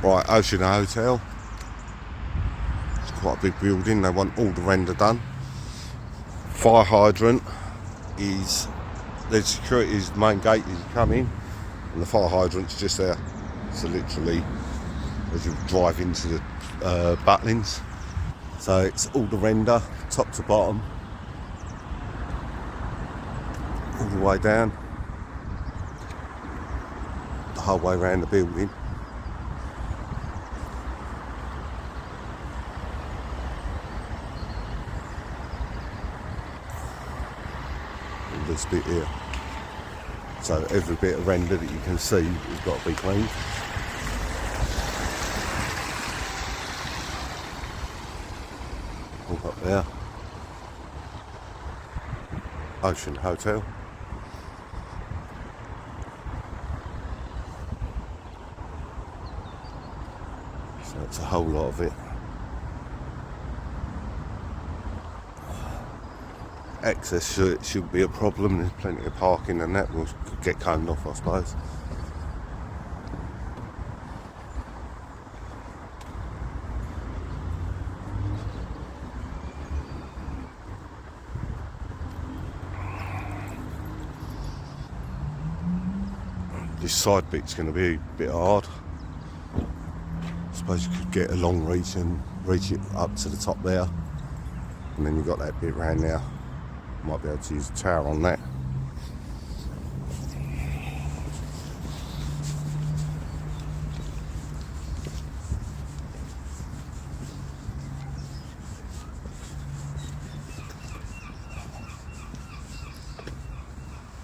Right, Ocean Hotel. It's quite a big building. They want all the render done. Fire hydrant is, the security's main gate is coming, and the fire hydrant's just there. So literally, as you drive into the Butlins. So it's all the render, top to bottom, all the way down, the whole way around the building. And this bit here. So every bit of render that you can see has got to be cleaned. All up there. Ocean Hotel. So that's a whole lot of it. Access shouldn't be a problem. There's plenty of parking, and that will get coned off, I suppose. This side bit's going to be a bit hard. I suppose you could get a long reach and reach it up to the top there, and then you've got that bit round there. Might be able to use a tower on that.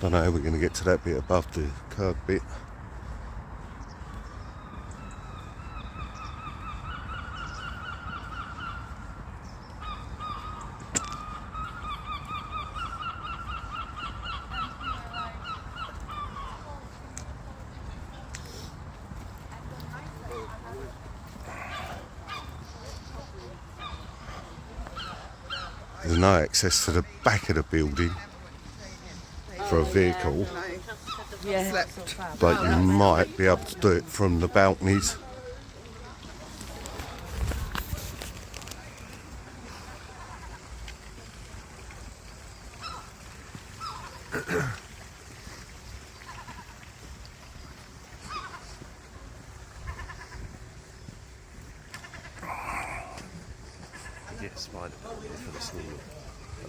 Don't know how we're going to get to that bit above the curb bit. There's no access to the back of the building for a vehicle, but you might be able to do it from the balconies.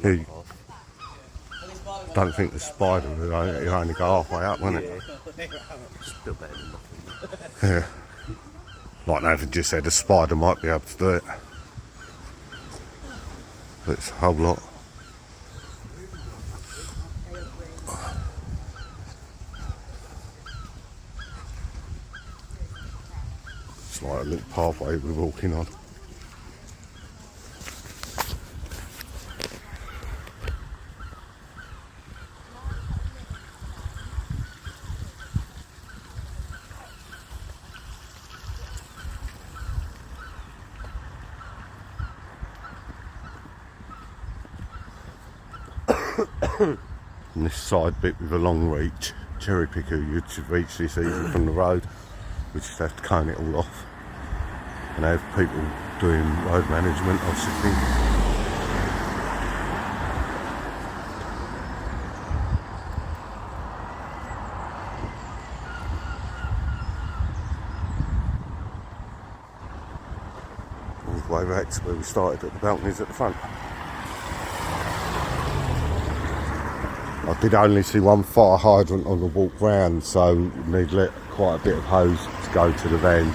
You don't think the spider would only go halfway up, wouldn't it? Still better than nothing. Yeah. Like Nathan just said, the spider might be able to do it. But it's a whole lot. It's like a little pathway we're walking on. And this side bit with a long reach, cherry picker, you should reach this easy from the road. We just have to cone it all off and have people doing road management, I should think. All the way back to where we started at the balconies at the front. I did only see one fire hydrant on the walk round, so need quite a bit of hose to go to the vans.